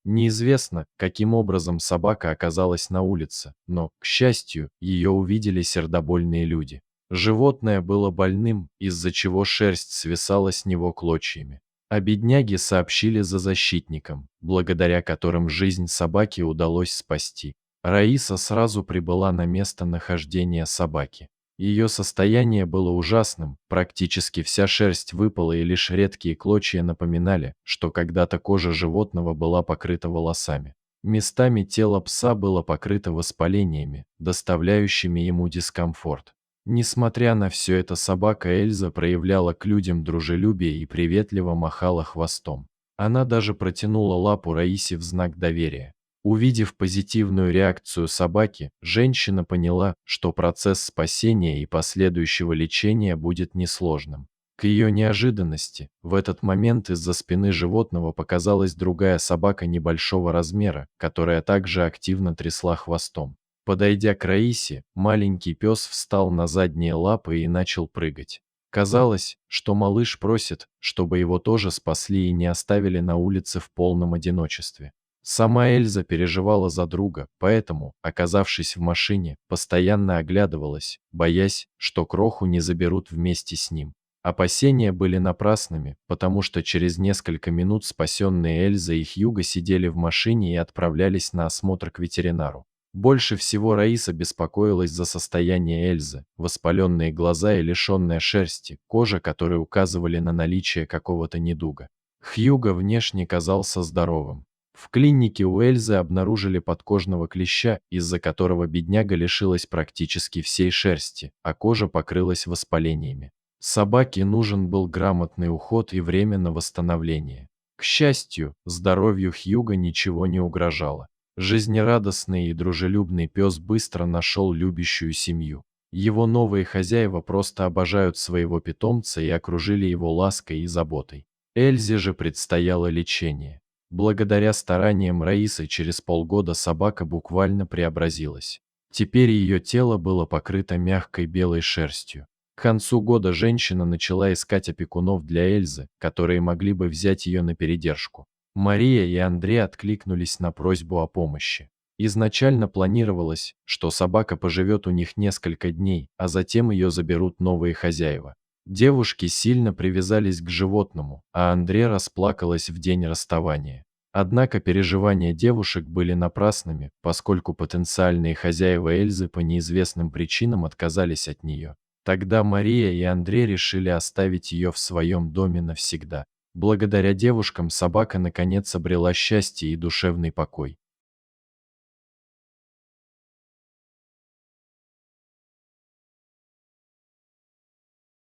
Неизвестно, каким образом собака оказалась на улице, но, к счастью, ее увидели сердобольные люди. Животное было больным, из-за чего шерсть свисала с него клочьями. А бедняги сообщили за защитникам, благодаря которым жизнь собаки удалось спасти. Раиса сразу прибыла на место нахождения собаки. Ее состояние было ужасным, практически вся шерсть выпала и лишь редкие клочья напоминали, что когда-то кожа животного была покрыта волосами. Местами тело пса было покрыто воспалениями, доставляющими ему дискомфорт. Несмотря на все это, собака Эльза проявляла к людям дружелюбие и приветливо махала хвостом. Она даже протянула лапу Раисе в знак доверия. Увидев позитивную реакцию собаки, женщина поняла, что процесс спасения и последующего лечения будет несложным. К ее неожиданности, в этот момент из-за спины животного показалась другая собака небольшого размера, которая также активно трясла хвостом. Подойдя к Раисе, маленький пес встал на задние лапы и начал прыгать. Казалось, что малыш просит, чтобы его тоже спасли и не оставили на улице в полном одиночестве. Сама Эльза переживала за друга, поэтому, оказавшись в машине, постоянно оглядывалась, боясь, что кроху не заберут вместе с ним. Опасения были напрасными, потому что через несколько минут спасенные Эльза и Хьюго сидели в машине и отправлялись на осмотр к ветеринару. Больше всего Раиса беспокоилась за состояние Эльзы, воспаленные глаза и лишенная шерсти, кожа которой указывали на наличие какого-то недуга. Хьюго внешне казался здоровым. В клинике у Эльзы обнаружили подкожного клеща, из-за которого бедняга лишилась практически всей шерсти, а кожа покрылась воспалениями. Собаке нужен был грамотный уход и время на восстановление. К счастью, здоровью Хьюго ничего не угрожало. Жизнерадостный и дружелюбный пес быстро нашел любящую семью. Его новые хозяева просто обожают своего питомца и окружили его лаской и заботой. Эльзе же предстояло лечение. Благодаря стараниям Раисы через полгода собака буквально преобразилась. Теперь ее тело было покрыто мягкой белой шерстью. К концу года женщина начала искать опекунов для Эльзы, которые могли бы взять ее на передержку. Мария и Андрей откликнулись на просьбу о помощи. Изначально планировалось, что собака поживет у них несколько дней, а затем ее заберут новые хозяева. Девушки сильно привязались к животному, а Андрей расплакалась в день расставания. Однако переживания девушек были напрасными, поскольку потенциальные хозяева Эльзы по неизвестным причинам отказались от нее. Тогда Мария и Андрей решили оставить ее в своем доме навсегда. Благодаря девушкам собака наконец обрела счастье и душевный покой.